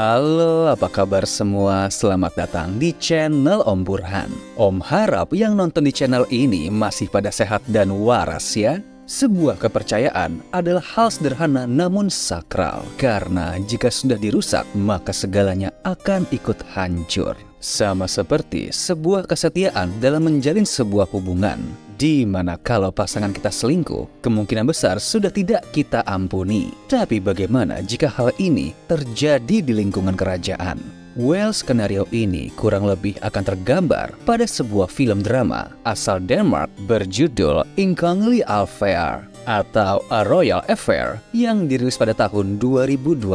Halo, apa kabar semua? Selamat datang di channel Om Burhan. Om harap yang nonton di channel ini masih pada sehat dan waras ya. Sebuah kepercayaan adalah hal sederhana namun sakral, karena jika sudah dirusak, maka segalanya akan ikut hancur. Sama seperti sebuah kesetiaan dalam menjalin sebuah hubungan, di mana kalau pasangan kita selingkuh, kemungkinan besar sudah tidak kita ampuni. Tapi bagaimana jika hal ini terjadi di lingkungan kerajaan? Well, skenario ini kurang lebih akan tergambar pada sebuah film drama asal Denmark berjudul In Kongelig Affair atau A Royal Affair yang dirilis pada tahun 2012,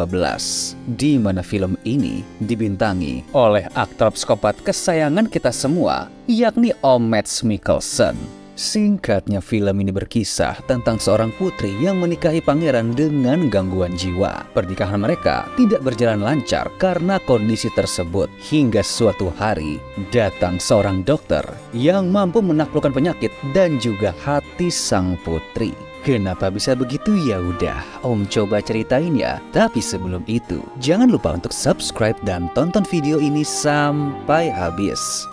di mana film ini dibintangi oleh aktor psikopat kesayangan kita semua, yakni Om Mads Mikkelsen. Singkatnya, film ini berkisah tentang seorang putri yang menikahi pangeran dengan gangguan jiwa. Pernikahan mereka tidak berjalan lancar karena kondisi tersebut, hingga suatu hari datang seorang dokter yang mampu menaklukkan penyakit dan juga hati sang putri. Kenapa bisa begitu? Ya udah, Om coba ceritain ya. Tapi sebelum itu, jangan lupa untuk subscribe dan tonton video ini sampai habis.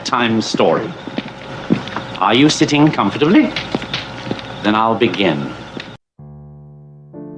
Time story. Are you sitting comfortably? Then I'll begin.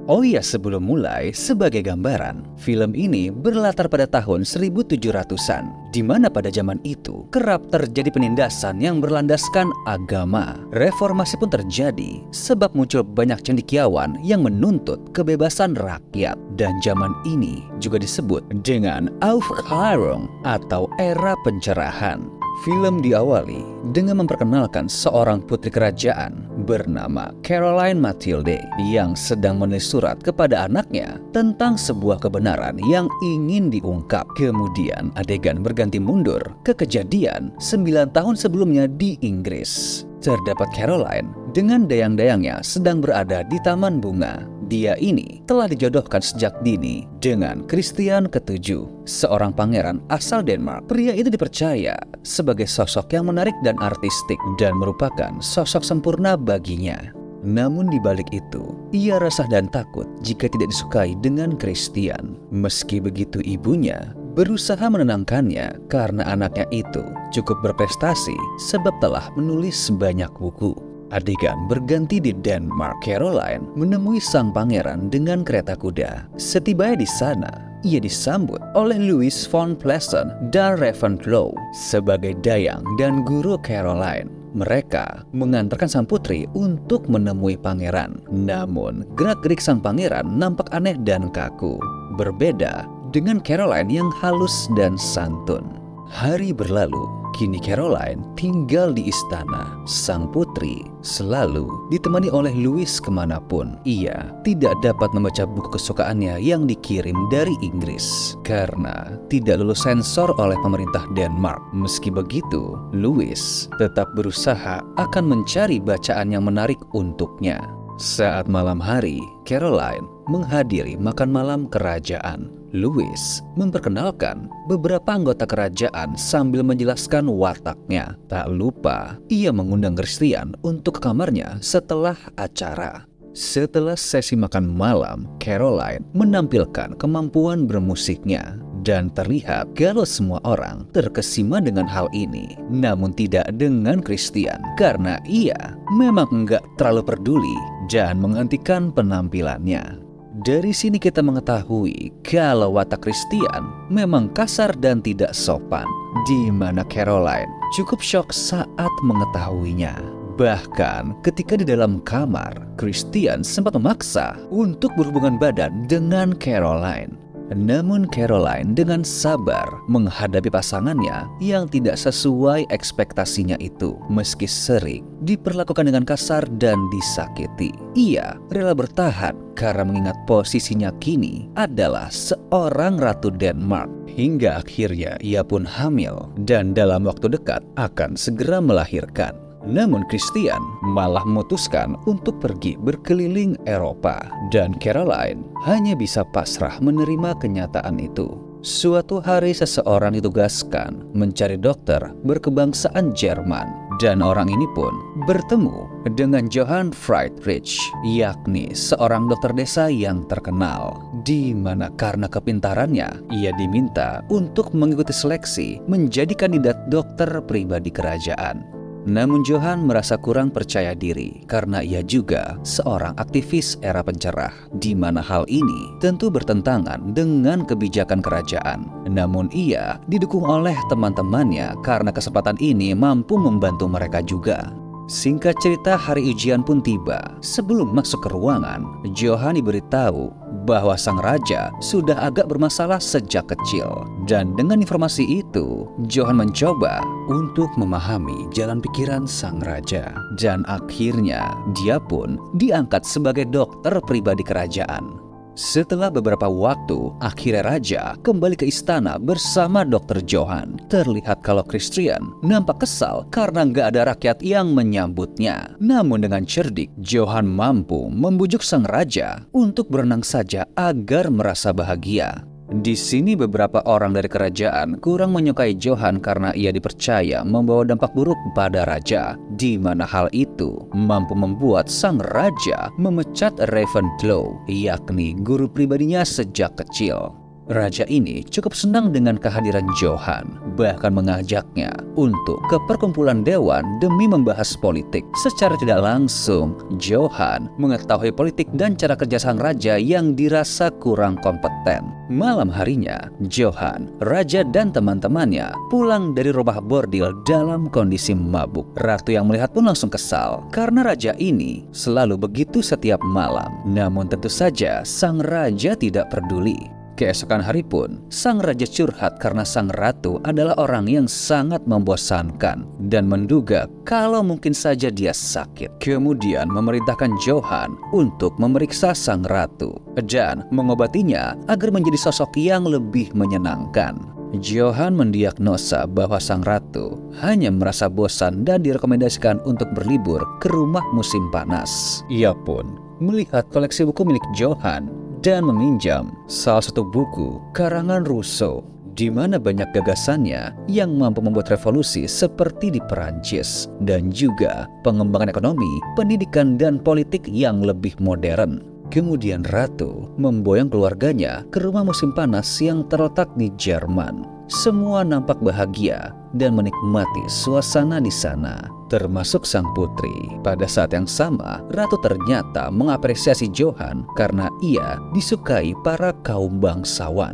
Oh iya, sebelum mulai, sebagai gambaran, film ini berlatar pada tahun 1700-an, di mana pada zaman itu kerap terjadi penindasan yang berlandaskan agama. Reformasi pun terjadi sebab muncul banyak cendekiawan yang menuntut kebebasan rakyat. Dan zaman ini juga disebut dengan Aufklärung atau era pencerahan. Film diawali dengan memperkenalkan seorang putri kerajaan bernama Caroline Mathilde yang sedang menulis surat kepada anaknya tentang sebuah kebenaran yang ingin diungkap. Kemudian adegan berganti mundur ke kejadian 9 tahun sebelumnya di Inggris. Terdapat Caroline dengan dayang-dayangnya sedang berada di taman bunga. Dia ini telah dijodohkan sejak dini dengan Christian ke-7, seorang pangeran asal Denmark. Pria itu dipercaya sebagai sosok yang menarik dan artistik dan merupakan sosok sempurna baginya. Namun di balik itu, ia resah dan takut jika tidak disukai dengan Christian. Meski begitu, ibunya berusaha menenangkannya karena anaknya itu cukup berprestasi sebab telah menulis banyak buku. Adegan berganti di Denmark. Caroline menemui sang pangeran dengan kereta kuda. Setibanya di sana, ia disambut oleh Louis von Pleasant dan Ravenclaw sebagai dayang dan guru Caroline. Mereka mengantarkan sang putri untuk menemui pangeran. Namun, gerak-gerik sang pangeran nampak aneh dan kaku. Berbeda dengan Caroline yang halus dan santun. Hari berlalu, kini Caroline tinggal di istana. Sang putri selalu ditemani oleh Louis kemanapun. Ia tidak dapat membaca buku kesukaannya yang dikirim dari Inggris karena tidak lulus sensor oleh pemerintah Denmark. Meski begitu, Louis tetap berusaha akan mencari bacaan yang menarik untuknya. Saat malam hari, Caroline menghadiri makan malam kerajaan. Louis memperkenalkan beberapa anggota kerajaan sambil menjelaskan wataknya. Tak lupa, ia mengundang Christian untuk ke kamarnya setelah acara. Setelah sesi makan malam, Caroline menampilkan kemampuan bermusiknya. Dan terlihat kalau semua orang terkesima dengan hal ini. Namun tidak dengan Christian, karena ia memang enggak terlalu peduli dan menghentikan penampilannya. Dari sini kita mengetahui kalau watak Christian memang kasar dan tidak sopan, di mana Caroline cukup syok saat mengetahuinya. Bahkan ketika di dalam kamar, Christian sempat memaksa untuk berhubungan badan dengan Caroline. Namun Caroline dengan sabar menghadapi pasangannya yang tidak sesuai ekspektasinya itu. Meski sering diperlakukan dengan kasar dan disakiti, ia rela bertahan karena mengingat posisinya kini adalah seorang ratu Denmark. Hingga akhirnya ia pun hamil dan dalam waktu dekat akan segera melahirkan. Namun Christian malah memutuskan untuk pergi berkeliling Eropa, dan Caroline hanya bisa pasrah menerima kenyataan itu. Suatu hari seseorang ditugaskan mencari dokter berkebangsaan Jerman, dan orang ini pun bertemu dengan Johann Friedrich, yakni seorang dokter desa yang terkenal, di mana karena kepintarannya ia diminta untuk mengikuti seleksi menjadi kandidat dokter pribadi kerajaan. Namun Johann merasa kurang percaya diri karena ia juga seorang aktivis era pencerah, di mana hal ini tentu bertentangan dengan kebijakan kerajaan. Namun ia didukung oleh teman-temannya karena kesempatan ini mampu membantu mereka juga. Singkat cerita, hari ujian pun tiba. Sebelum masuk ke ruangan, Johann diberitahu bahwa sang raja sudah agak bermasalah sejak kecil. Dan dengan informasi itu, Johann mencoba untuk memahami jalan pikiran sang raja. Dan akhirnya, dia pun diangkat sebagai dokter pribadi kerajaan. Setelah beberapa waktu, akhirnya raja kembali ke istana bersama Dr. Johann. Terlihat kalau Christian nampak kesal karena nggak ada rakyat yang menyambutnya. Namun dengan cerdik, Johann mampu membujuk sang raja untuk berenang saja agar merasa bahagia. Di sini beberapa orang dari kerajaan kurang menyukai Johann karena ia dipercaya membawa dampak buruk pada raja, di mana hal itu mampu membuat sang raja memecat Ravenclaw, yakni guru pribadinya sejak kecil. Raja ini cukup senang dengan kehadiran Johann, bahkan mengajaknya untuk ke perkumpulan dewan demi membahas politik. Secara tidak langsung, Johann mengetahui politik dan cara kerja sang raja yang dirasa kurang kompeten. Malam harinya, Johann, raja dan teman-temannya pulang dari rumah bordil dalam kondisi mabuk. Ratu yang melihat pun langsung kesal karena raja ini selalu begitu setiap malam. Namun tentu saja sang raja tidak peduli. Keesokan hari pun, sang raja curhat karena sang ratu adalah orang yang sangat membosankan dan menduga kalau mungkin saja dia sakit. Kemudian memerintahkan Johann untuk memeriksa sang ratu dan mengobatinya agar menjadi sosok yang lebih menyenangkan. Johann mendiagnosa bahwa sang ratu hanya merasa bosan dan direkomendasikan untuk berlibur ke rumah musim panas. Ia pun melihat koleksi buku milik Johann dan meminjam salah satu buku karangan Rousseau, di mana banyak gagasannya yang mampu membuat revolusi seperti di Perancis, dan juga pengembangan ekonomi, pendidikan, dan politik yang lebih modern. Kemudian Ratu memboyong keluarganya ke rumah musim panas yang terletak di Jerman. Semua nampak bahagia dan menikmati suasana di sana, termasuk sang putri. Pada saat yang sama, Ratu ternyata mengapresiasi Johann karena ia disukai para kaum bangsawan.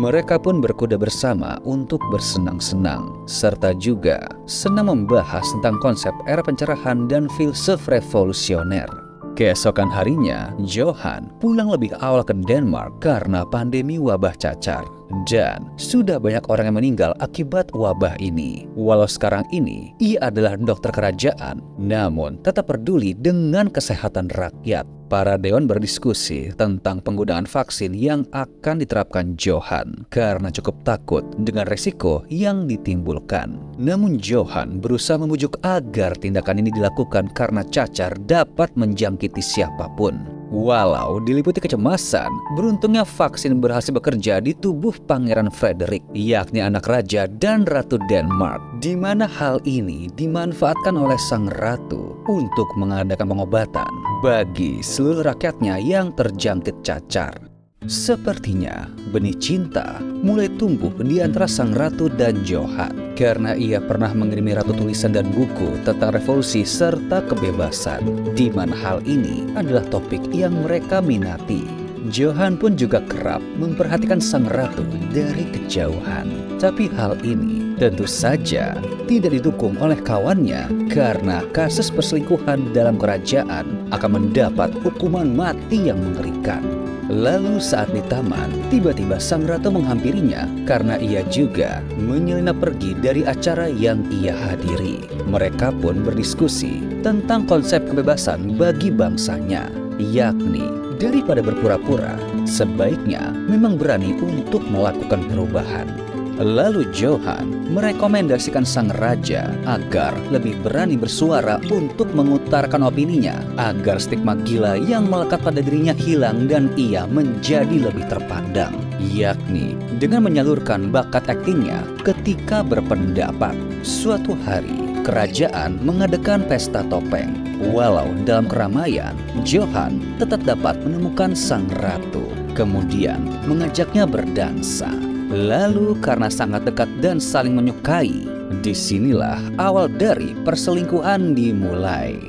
Mereka pun berkuda bersama untuk bersenang-senang, serta juga senang membahas tentang konsep era pencerahan dan filsuf revolusioner. Keesokan harinya, Johann pulang lebih awal ke Denmark karena pandemi wabah cacar. Dan sudah banyak orang yang meninggal akibat wabah ini. Walau sekarang ini ia adalah dokter kerajaan, namun tetap peduli dengan kesehatan rakyat. Para dewan berdiskusi tentang penggunaan vaksin yang akan diterapkan Johann karena cukup takut dengan resiko yang ditimbulkan. Namun Johann berusaha membujuk agar tindakan ini dilakukan karena cacar dapat menjangkiti siapapun. Walau diliputi kecemasan, beruntungnya vaksin berhasil bekerja di tubuh Pangeran Frederick, yakni anak raja dan Ratu Denmark, di mana hal ini dimanfaatkan oleh sang ratu untuk mengadakan pengobatan bagi seluruh rakyatnya yang terjangkit cacar. Sepertinya benih cinta mulai tumbuh di antara sang ratu dan Johann karena ia pernah mengirimi ratu tulisan dan buku tentang revolusi serta kebebasan, di mana hal ini adalah topik yang mereka minati. Johann pun juga kerap memperhatikan sang ratu dari kejauhan. Tapi hal ini tentu saja tidak didukung oleh kawannya karena kasus perselingkuhan dalam kerajaan akan mendapat hukuman mati yang mengerikan. Lalu saat di taman, tiba-tiba sang ratu menghampirinya karena ia juga menyelinap pergi dari acara yang ia hadiri. Mereka pun berdiskusi tentang konsep kebebasan bagi bangsanya, yakni daripada berpura-pura, sebaiknya memang berani untuk melakukan perubahan. Lalu Johan merekomendasikan sang raja agar lebih berani bersuara untuk mengutarakan opininya, agar stigma gila yang melekat pada dirinya hilang dan ia menjadi lebih terpandang, yakni dengan menyalurkan bakat aktingnya ketika berpendapat. Suatu hari, kerajaan mengadakan pesta topeng. Walau dalam keramaian, Johan tetap dapat menemukan sang ratu, kemudian mengajaknya berdansa. Lalu karena sangat dekat dan saling menyukai, disinilah awal dari perselingkuhan dimulai.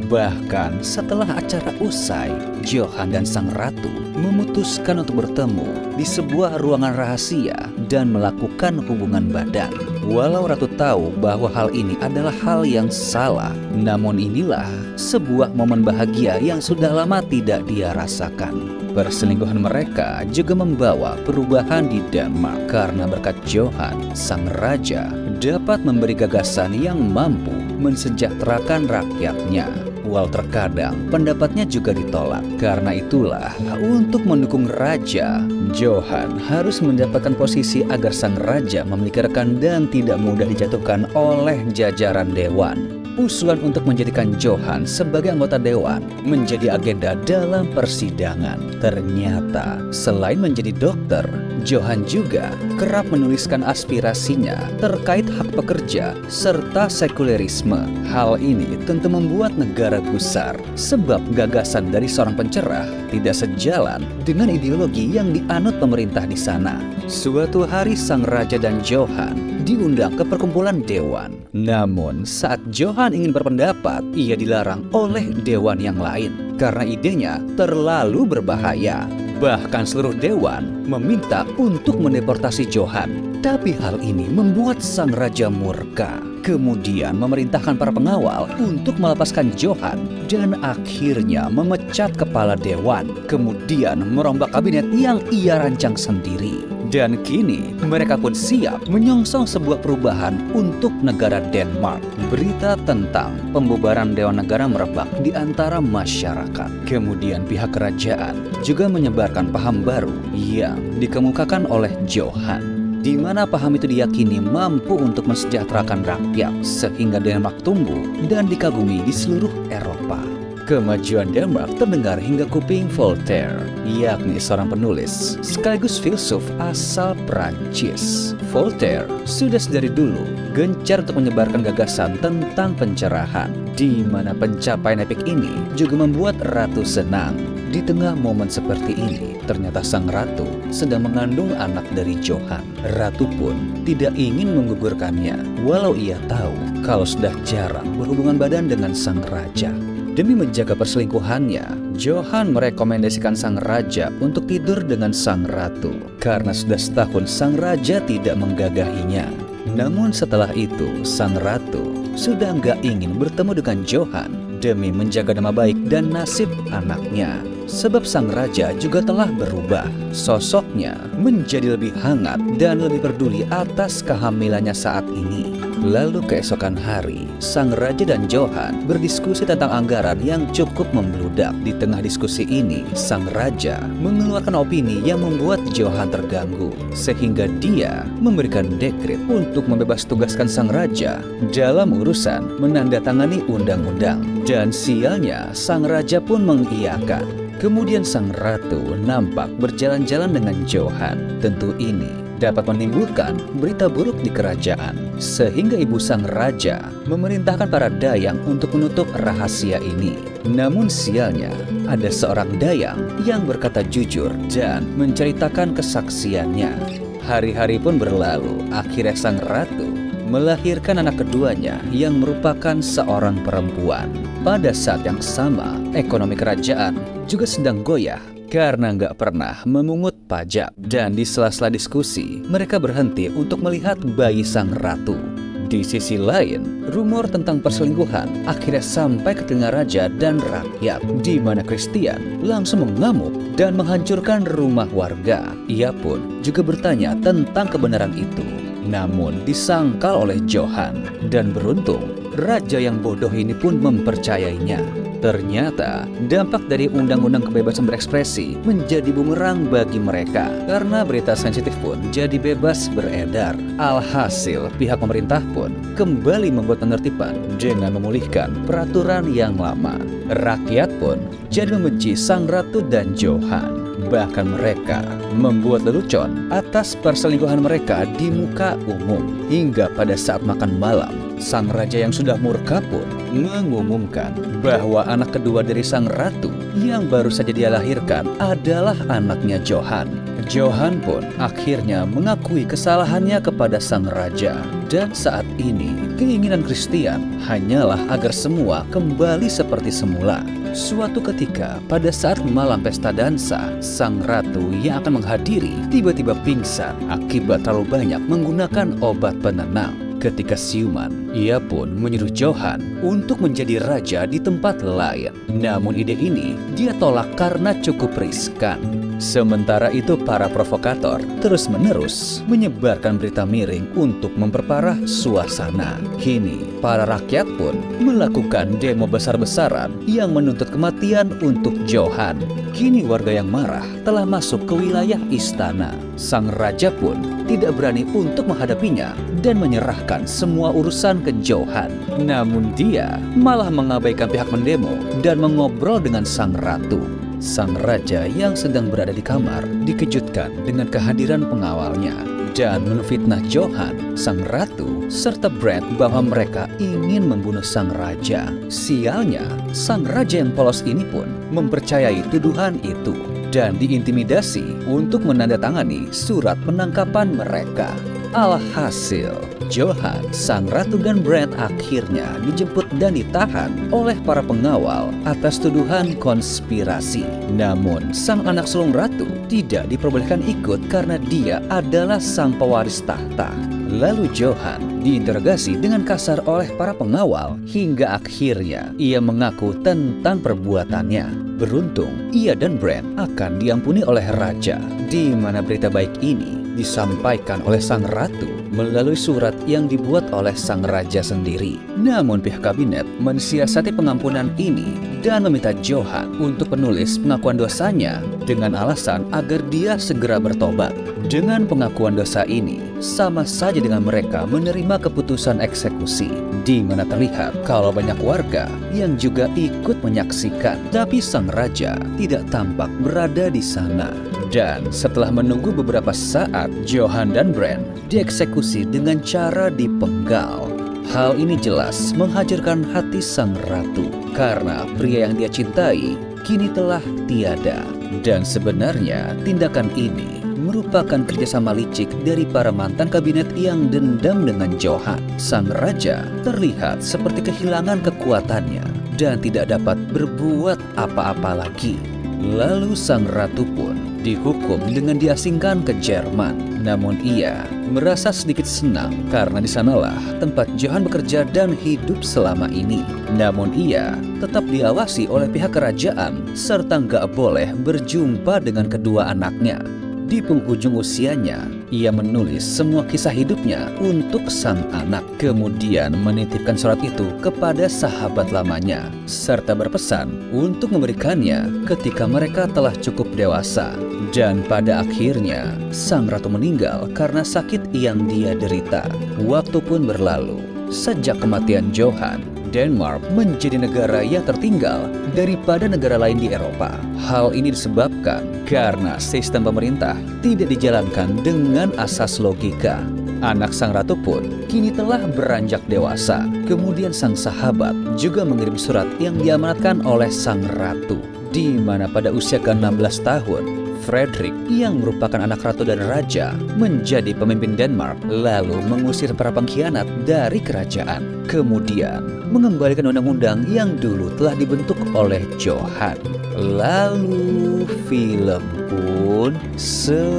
Bahkan setelah acara usai, Johan dan sang ratu memutuskan untuk bertemu di sebuah ruangan rahasia dan melakukan hubungan badan. Walau ratu tahu bahwa hal ini adalah hal yang salah, namun inilah sebuah momen bahagia yang sudah lama tidak dia rasakan. Perselingkuhan mereka juga membawa perubahan di Denmark karena berkat Johan, sang raja dapat memberi gagasan yang mampu mensejahterakan rakyatnya. Walau terkadang pendapatnya juga ditolak. Karena itulah, untuk mendukung raja, Johan harus mendapatkan posisi agar sang raja memiliki rekan dan tidak mudah dijatuhkan oleh jajaran dewan. Usulan untuk menjadikan Johan sebagai anggota dewan menjadi agenda dalam persidangan. Ternyata, selain menjadi dokter, Johan juga kerap menuliskan aspirasinya terkait hak pekerja serta sekulerisme. Hal ini tentu membuat negara gusar, sebab gagasan dari seorang pencerah tidak sejalan dengan ideologi yang dianut pemerintah di sana. Suatu hari sang raja dan Johan diundang ke perkumpulan dewan. Namun saat Johan ingin berpendapat, ia dilarang oleh dewan yang lain karena idenya terlalu berbahaya. Bahkan seluruh dewan meminta untuk mendeportasi Johan. Tapi hal ini membuat sang raja murka. Kemudian memerintahkan para pengawal untuk melepaskan Johan dan akhirnya memecat kepala dewan. Kemudian merombak kabinet yang ia rancang sendiri. Dan kini mereka pun siap menyongsong sebuah perubahan untuk negara Denmark. Berita tentang pembubaran Dewan Negara merebak di antara masyarakat. Kemudian pihak kerajaan juga menyebarkan paham baru yang dikemukakan oleh Johan, di mana paham itu diyakini mampu untuk mensejahterakan rakyat sehingga Denmark tumbuh dan dikagumi di seluruh Eropa. Kemajuan Denmark terdengar hingga kuping Voltaire, yakni seorang penulis sekaligus filsuf asal Prancis. Voltaire sudah sedari dulu gencar untuk menyebarkan gagasan tentang pencerahan, di mana pencapaian epik ini juga membuat ratu senang. Di tengah momen seperti ini, ternyata sang ratu sedang mengandung anak dari Johan. Ratu pun tidak ingin menggugurkannya, walau ia tahu kalau sudah jarang berhubungan badan dengan sang raja. Demi menjaga perselingkuhannya, Johan merekomendasikan sang raja untuk tidur dengan sang ratu karena sudah setahun sang raja tidak menggagahinya. Namun setelah itu, sang ratu sudah nggak ingin bertemu dengan Johan demi menjaga nama baik dan nasib anaknya. Sebab sang raja juga telah berubah. Sosoknya menjadi lebih hangat dan lebih peduli atas kehamilannya saat ini. Lalu keesokan hari, sang raja dan Johan berdiskusi tentang anggaran yang cukup membludak. Di tengah diskusi ini, sang raja mengeluarkan opini yang membuat Johan terganggu, sehingga dia memberikan dekret untuk membebas tugaskan sang raja dalam urusan menandatangani undang-undang. Dan sialnya, sang raja pun mengiyakan. Kemudian sang ratu nampak berjalan-jalan dengan Johan. Tentu ini dapat menimbulkan berita buruk di kerajaan, sehingga ibu sang raja memerintahkan para dayang untuk menutup rahasia ini. Namun sialnya, ada seorang dayang yang berkata jujur dan menceritakan kesaksiannya. Hari-hari pun berlalu, akhirnya sang ratu melahirkan anak keduanya yang merupakan seorang perempuan. Pada saat yang sama, ekonomi kerajaan juga sedang goyah karena nggak pernah memungut pajak. Dan di sela-sela diskusi, mereka berhenti untuk melihat bayi sang ratu. Di sisi lain, rumor tentang perselingkuhan akhirnya sampai ke telinga raja dan rakyat, di mana Christian langsung mengamuk dan menghancurkan rumah warga. Ia pun juga bertanya tentang kebenaran itu, namun disangkal oleh Johan. Dan beruntung, raja yang bodoh ini pun mempercayainya. Ternyata, dampak dari Undang-Undang Kebebasan Berekspresi menjadi bumerang bagi mereka karena berita sensitif pun jadi bebas beredar. Alhasil, pihak pemerintah pun kembali membuat penertiban dengan memulihkan peraturan yang lama. Rakyat pun jadi membenci Sang Ratu dan Johan. Bahkan mereka membuat lelucon atas perselingkuhan mereka di muka umum. Hingga pada saat makan malam, sang raja yang sudah murka pun mengumumkan bahwa anak kedua dari sang ratu yang baru saja dia lahirkan adalah anaknya Johan. Johan pun akhirnya mengakui kesalahannya kepada sang raja. Dan saat ini, keinginan Christian hanyalah agar semua kembali seperti semula. Suatu ketika, pada saat malam pesta dansa, sang ratu yang akan menghadiri tiba-tiba pingsan akibat terlalu banyak menggunakan obat penenang. Ketika siuman, ia pun menyuruh Johan untuk menjadi raja di tempat lain. Namun ide ini dia tolak karena cukup riskan. Sementara itu para provokator terus-menerus menyebarkan berita miring untuk memperparah suasana. Kini para rakyat pun melakukan demo besar-besaran yang menuntut kematian untuk Johan. Kini warga yang marah telah masuk ke wilayah istana. Sang raja pun tidak berani untuk menghadapinya dan menyerahkan semua urusan ke Johan. Namun dia malah mengabaikan pihak mendemo dan mengobrol dengan sang ratu. Sang raja yang sedang berada di kamar dikejutkan dengan kehadiran pengawalnya dan menfitnah Johan, sang ratu, serta Brand bahwa mereka ingin membunuh sang raja. Sialnya, sang raja yang polos ini pun mempercayai tuduhan itu dan diintimidasi untuk menandatangani surat penangkapan mereka. Alhasil, Johan, sang ratu dan Brand akhirnya dijemput dan ditahan oleh para pengawal atas tuduhan konspirasi. Namun, sang anak sulung ratu tidak diperbolehkan ikut karena dia adalah sang pewaris tahta. Lalu Johan diinterogasi dengan kasar oleh para pengawal hingga akhirnya ia mengaku tentang perbuatannya. Beruntung, ia dan Brand akan diampuni oleh raja, di mana berita baik ini disampaikan oleh sang ratu melalui surat yang dibuat oleh sang raja sendiri. Namun pihak kabinet mensiasati pengampunan ini dan meminta Johan untuk menulis pengakuan dosanya dengan alasan agar dia segera bertobat. Dengan pengakuan dosa ini, sama saja dengan mereka menerima keputusan eksekusi, di mana terlihat kalau banyak warga yang juga ikut menyaksikan, tapi sang raja tidak tampak berada di sana. Dan setelah menunggu beberapa saat, Johan dan Brand dieksekusi dengan cara dipenggal. Hal ini jelas menghancurkan hati sang ratu karena pria yang dia cintai kini telah tiada. Dan sebenarnya tindakan ini merupakan kerjasama licik dari para mantan kabinet yang dendam dengan Johan. Sang raja terlihat seperti kehilangan kekuatannya dan tidak dapat berbuat apa-apa lagi. Lalu sang ratu pun dihukum dengan diasingkan ke Jerman. Namun ia merasa sedikit senang karena di sanalah tempat Johan bekerja dan hidup selama ini. Namun ia tetap diawasi oleh pihak kerajaan serta nggak boleh berjumpa dengan kedua anaknya. Di penghujung usianya, ia menulis semua kisah hidupnya untuk sang anak. Kemudian menitipkan surat itu kepada sahabat lamanya, serta berpesan untuk memberikannya ketika mereka telah cukup dewasa. Dan pada akhirnya, sang ratu meninggal karena sakit yang dia derita. Waktu pun berlalu. Sejak kematian Johan, Denmark menjadi negara yang tertinggal daripada negara lain di Eropa. Hal ini disebabkan karena sistem pemerintah tidak dijalankan dengan asas logika. Anak sang ratu pun kini telah beranjak dewasa. Kemudian sang sahabat juga mengirim surat yang diamanatkan oleh sang ratu, di mana pada usia ke-16 tahun, Frederick yang merupakan anak ratu dan raja menjadi pemimpin Denmark, lalu mengusir para pengkhianat dari kerajaan. Kemudian mengembalikan undang-undang yang dulu telah dibentuk oleh Johan. Lalu film pun selesai.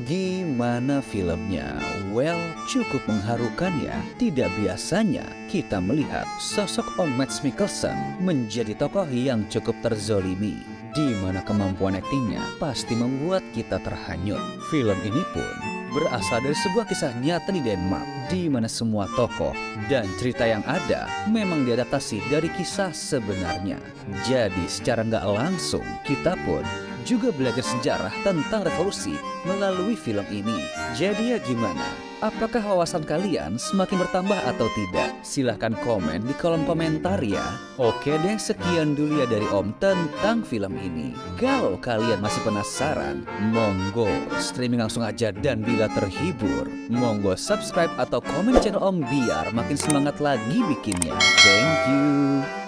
Gimana filmnya? Well, cukup mengharukan ya. Tidak biasanya kita melihat sosok Om Mads Mikkelsen menjadi tokoh yang cukup terzolimi. di mana kemampuan aktingnya pasti membuat kita terhanyut. Film ini pun berasal dari sebuah kisah nyata di Denmark, di mana semua tokoh dan cerita yang ada memang diadaptasi dari kisah sebenarnya. Jadi secara nggak langsung kita pun juga belajar sejarah tentang revolusi melalui film ini. Jadi ya gimana? Apakah wawasan kalian semakin bertambah atau tidak? Silahkan komen di kolom komentar ya. Oke deh, sekian dulu ya dari Om tentang film ini. Kalau kalian masih penasaran, monggo streaming langsung aja, dan bila terhibur, monggo subscribe atau komen channel Om biar makin semangat lagi bikinnya. Thank you.